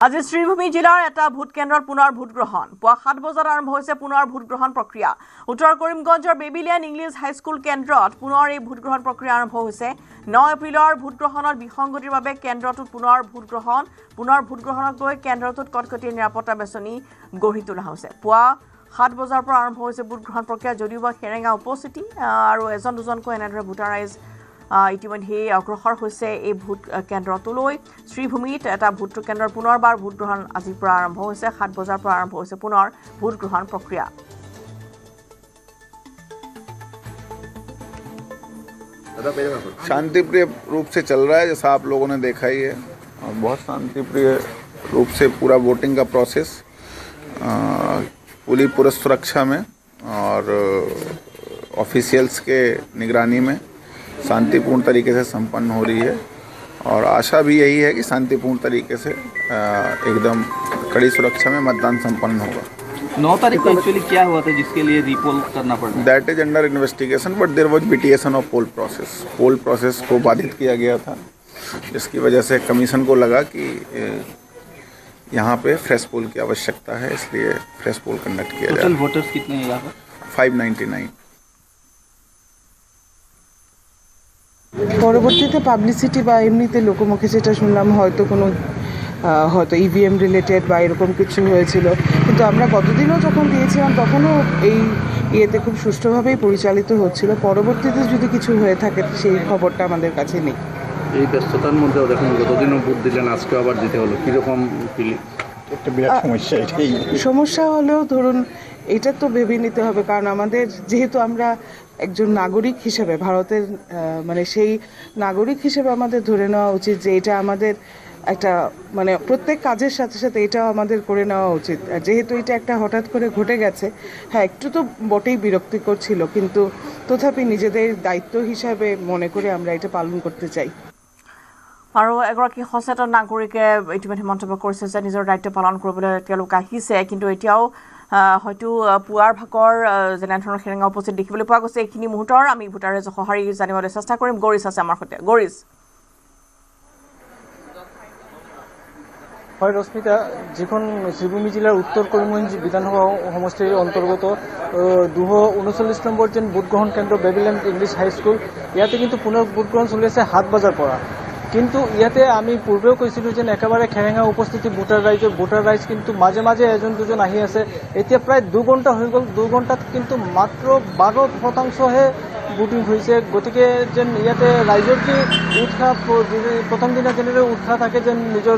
আজি শ্ৰীভূমি জিলাৰ এটা ভোট কেন্দ্ৰত পুনৰ ভোট গ্ৰহণ পুৱা 7 বজাত আৰম্ভ হৈছে পুনৰ ভোট গ্ৰহণ প্ৰক্ৰিয়া উত্তৰ কৰিমগঞ্জৰ বেবিলিয়ান ইংলিছ হাইস্কুল কেন্দ্ৰত পুনৰ এই ভোট গ্ৰহণ প্ৰক্ৰিয়া আৰম্ভ হৈছে 9 এপ্ৰিলৰ ভোট গ্ৰহণত বিসংগতিৰ বাবে কেন্দ্ৰটোত পুনৰ ভোট গ্ৰহণক লৈ কেন্দ্ৰটোত কটকটীয়া নিৰাপত্তা বেষ্টনী গঢ়ি তোলা হৈছে পুৱা 7 বজাৰ পৰা আৰম্ভ হৈছে ভোট গ্ৰহণ প্ৰক্ৰিয়া যদিওবা হেৰেঙা উপস্থিতি আৰু এজন দুজনকৈ এনেদৰে ভোটাৰ ৰাইজ ইতিমধ্যে অগ্ৰসৰ হৈছে এই ভোট কেন্দ্ৰটোলৈ শ্ৰীভূমিত এটা ভোট কেন্দ্ৰৰ পুনৰবাৰ ভোট গ্ৰহণ আজিৰ পৰা আৰম্ভ হৈছে 7 বজাৰ পৰা আৰম্ভ হৈছে পুনৰ ভোট গ্ৰহণ প্ৰক্ৰিয়া शांतिप्रिय रूप से चल रहा है जैसा आप लोगों ने देखा ही है और बहुत शांतिप्रिय रूप से पूरा वोटिंग का प्रोसेस पूरी सुरक्षा में और ऑफिशियल्स के निगरानी में शांतिपूर्ण तरीके से संपन्न हो रही है और आशा भी यही है कि शांतिपूर्ण तरीके से एकदम कड़ी सुरक्षा में मतदान संपन्न होगा 9 तारीख को एक्चुअली क्या हुआ था जिसके लिए रीपोल करना पड़ा that is under investigation but there was vitiation of poll process को बाधित किया गया था जिसकी वजह से कमीशन को लगा कि यहाँ पे फ्रेश पोल की आवश्यकता है इसलिए फ्रेश पोल कंडक्ट किया जाए। टोटल वोटर्स कितने हैं यहाँ पर 599 পরবর্তীতে পাবলিসিটি বা এমনিতে লোকমুখে যেটা শুনলাম হয়তো কোনো ইভিএম রিলেটেড বা এরকম কিছু হয়েছিল কিন্তু আমরা গতদিনও যখন দিয়েছিলাম তখনও এই ইয়েতে খুব সুষ্ঠুভাবেই পরিচালিত হচ্ছিল পরবর্তীতে যদি কিছু হয়ে থাকে সেই খবরটা আমাদের কাছে নেই এই ব্যস্ততার মধ্যেও দেখুন গতদিনও ভোট দিলেন আজকে আবার দিতে হলো কীরকম একটা বিরাট সমস্যা এটাই সমস্যা হলেও ধরুন এটা তো ভেবে নিতে হবে কারণ আমাদের যেহেতু আমরা একজন নাগরিক হিসেবে ভারতের মানে সেই নাগরিক হিসেবে আমাদের ধরে নেওয়া উচিত যে এটা আমাদের একটা মানে প্রত্যেক কাজের সাথে সাথে এটাও আমাদের করে নেওয়া উচিত আর যেহেতু এটা একটা হঠাৎ করে ঘটে গেছে হ্যাঁ একটু তো বটেই বিরক্তিকর ছিল কিন্তু তথাপি নিজেদের দায়িত্ব হিসাবে মনে করে আমরা এটা পালন করতে চাই আৰু এগৰাকী সচেতন নাগৰিকে ইতিমধ্যে মন্তব্য কৰিছে যে নিজৰ দায়িত্ব পালন কৰিবলৈ তেওঁলোক আহিছে কিন্তু এতিয়াও হয়তো পুৱাৰ ভাগৰ যেনেধৰণৰ হেৰেঙা উপস্থিত দেখিবলৈ পোৱা গৈছে এইখিনি মুহূৰ্তৰ আমি ভোটাৰে সঁহাৰি জানিবলৈ চেষ্টা কৰিম গৰিছ আছে আমাৰ সৈতে গৰিছ হয় ৰশ্মিতা যিখন শ্ৰীভূমি জিলাৰ উত্তৰ কৰিমগঞ্জ বিধানসভা সমষ্টিৰ অন্তৰ্গত 239 নম্বৰ যেন ভোটগ্ৰহণ কেন্দ্ৰ বেবিলিয়ান ইংলিছ হাইস্কুল ইয়াতে কিন্তু পুনৰ ভোটগ্ৰহণ চলি আছে 7 বজাৰ পৰা কিন্তু ইয়াতে আমি পূৰ্বেও কৈছিলোঁ যে একেবাৰে খেৰেঙা উপস্থিতি ভোটাৰ ৰাইজ কিন্তু মাজে মাজে এজন দুজন আহি আছে এতিয়া প্ৰায় 2 ঘণ্টা হৈ গ'ল 2 ঘণ্টাত কিন্তু মাত্ৰ 12%হে ভোটিং হৈছে গতিকে যেন ইয়াতে ৰাইজৰ যি উৎসাহ প্ৰথম দিনা যেনেদৰে উৎসাহ থাকে যেন নিজৰ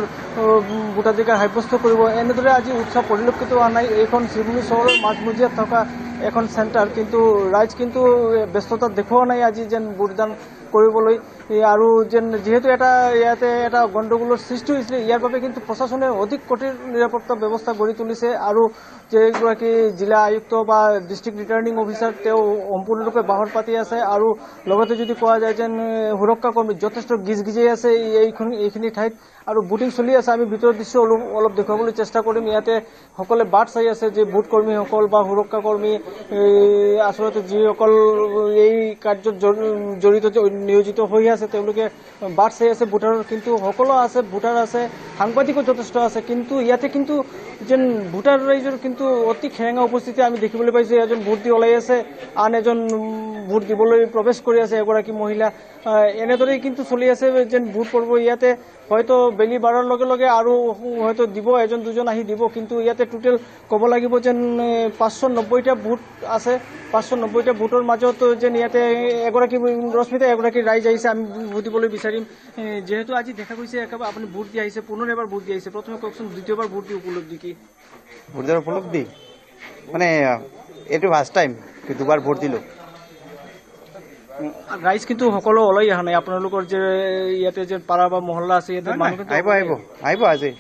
ভোটাধিকাৰ সাব্যস্ত কৰিব এনেদৰে আজি উৎসাহ পৰিলক্ষিত হোৱা নাই এইখন শ্ৰীভূমি চহৰৰ মাজমজিয়াত থকা এখন চেণ্টাৰ কিন্তু ৰাইজ কিন্তু ব্যস্ততা দেখুওৱা নাই আজি যেন ভোটদান কৰিবলৈ আৰু যেন যেহেতু ইয়াতে এটা গণ্ডগোলৰ সৃষ্টি হৈছিলে ইয়াৰ বাবে কিন্তু প্ৰশাসনে অধিক কঠিন নিৰাপত্তা ব্যৱস্থা গঢ়ি তুলিছে আৰু যেগৰাকী জিলা আয়ুক্ত বা ডিষ্ট্ৰিক্ট ৰিটাৰ্নিং অফিচাৰ তেওঁ সম্পূৰ্ণৰূপে বাহৰ পাতি আছে আৰু লগতে যদি কোৱা যায় যেন সুৰক্ষা কৰ্মী যথেষ্ট গিজগিজাই আছে এইখিনি ঠাইত আৰু ভোটিং চলি আছে আমি ভিতৰৰ দৃশ্য অলপ দেখুৱাবলৈ চেষ্টা কৰিম ইয়াতে সকলে বাট চাই আছে যে ভোট কৰ্মীসকল বা সুৰক্ষা কৰ্মী আচলতে যিসকল এই কাৰ্যত জড়িত নিয়োজিত হৈ আছে তেওঁলোকে বাট চাই আছে ভোটাৰৰ কিন্তু সকলো আছে ভোটাৰ আছে সাংবাদিকো যথেষ্ট আছে কিন্তু ইয়াতে কিন্তু যেন ভোটাৰ ৰাইজৰ কিন্তু অতি খেৰেঙা উপস্থিতি আমি দেখিবলৈ পাইছোঁ এজন ভোট দি ওলাই আছে আন এজন ভোট দিবলৈ প্ৰৱেশ কৰি আছে এগৰাকী মহিলা এনেদৰেই কিন্তু চলি আছে যেন ভোট পৰ্ব ইয়াতে হয়তো বেলি বাৰৰ লগে লগে আৰু হয়তো দিব এজন দুজন আহি দিব কিন্তু ইয়াতে টোটেল ক'ব লাগিব যেন 590টা ভোট আছে 590টা ভোটৰ মাজত যেন ইয়াতে এগৰাকী ৰশ্মিতা এগৰাকী ৰাইজ আহিছে আমি ভোট দিবলৈ বিচাৰিম যেহেতু আজি দেখা গৈছে একেবাৰে আপুনি ভোট দি আহিছে পুনৰ এবাৰ ভোট দি আহিছে প্ৰথমে কওকচোন দ্বিতীয়বাৰ ভোট দি উপলব্ধি কি ভোট দিয়াৰ উপলব্ধি মানে এইটো ফাৰ্ষ্ট টাইম কি দুবাৰ ভোট দিলোঁ ৰাইজ কিন্তু সকলো ওলাই অহা নাই আপোনালোকৰ যে ইয়াতে যে পাৰা বা মহল্লা আছে ইয়াতে আহিব আজি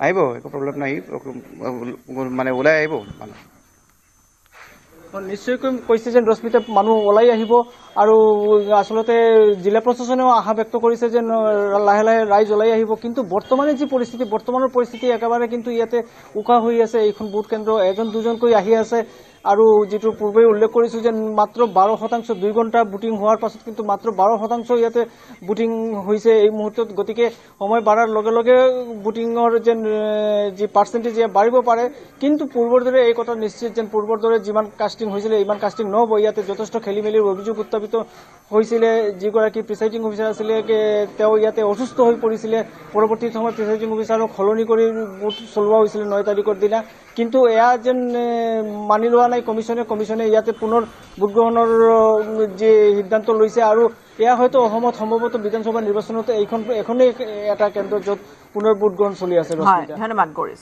আহিব একো প্ৰব্লেম নাই মানে ওলাই আহিব মানুহ নিশ্চয়কৈ কৈছে যেন ৰশ্মিতা মানুহ ওলাই আহিব আৰু আচলতে জিলা প্ৰশাসনেও আশা ব্যক্ত কৰিছে যে লাহে লাহে ৰাইজ ওলাই আহিব, কিন্তু বৰ্তমানৰ পৰিস্থিতি একেবাৰে কিন্তু ইয়াতে উকা হৈ আছে। এইখন ভোট কেন্দ্ৰ এজন দুজনকৈ আহি আছে আৰু যিটো পূৰ্বে উল্লেখ কৰিছোঁ যে মাত্ৰ 12%, 2 ঘণ্টা বুটিং হোৱাৰ পাছত কিন্তু মাত্ৰ 12% ইয়াতে বুটিং হৈছে এই মুহূৰ্তত। গতিকে সময় বাঢ়াৰ লগে লগে বুটিঙৰ যেন যি পাৰ্চেণ্টেজ বাঢ়িব পাৰে, কিন্তু পূৰ্বৰ দৰে এই কথা নিশ্চিত যেন পূৰ্বৰ দৰে যিমান কাষ্টিং হৈছিলে ইমান কাষ্টিং নহ'ব। ইয়াতে যথেষ্ট খেলি মেলিৰ অভিযোগ উত্থাপিত হৈছিলে। যিগৰাকী প্ৰিচাইডিং অফিচাৰ আছিলে তেওঁ ইয়াতে অসুস্থ হৈ পৰিছিলে। পৰৱৰ্তী সময়ত প্ৰিচাইডিং অফিচাৰক সলনি কৰি ভোট চলোৱা হৈছিলে 9 তাৰিখৰ দিনা, কিন্তু এয়া যেন মানি লোৱা নাই কমিশনে ইয়াতে পুনৰ ভোটগ্ৰহণৰ যি সিদ্ধান্ত লৈছে। আৰু এয়া হয়তো অসমত সম্ভৱতঃ বিধানসভা নিৰ্বাচনত এখনেই এটা কেন্দ্ৰ য'ত পুনৰ ভোটগ্ৰহণ চলি আছে। ধন্যবাদ গৌৰীশ।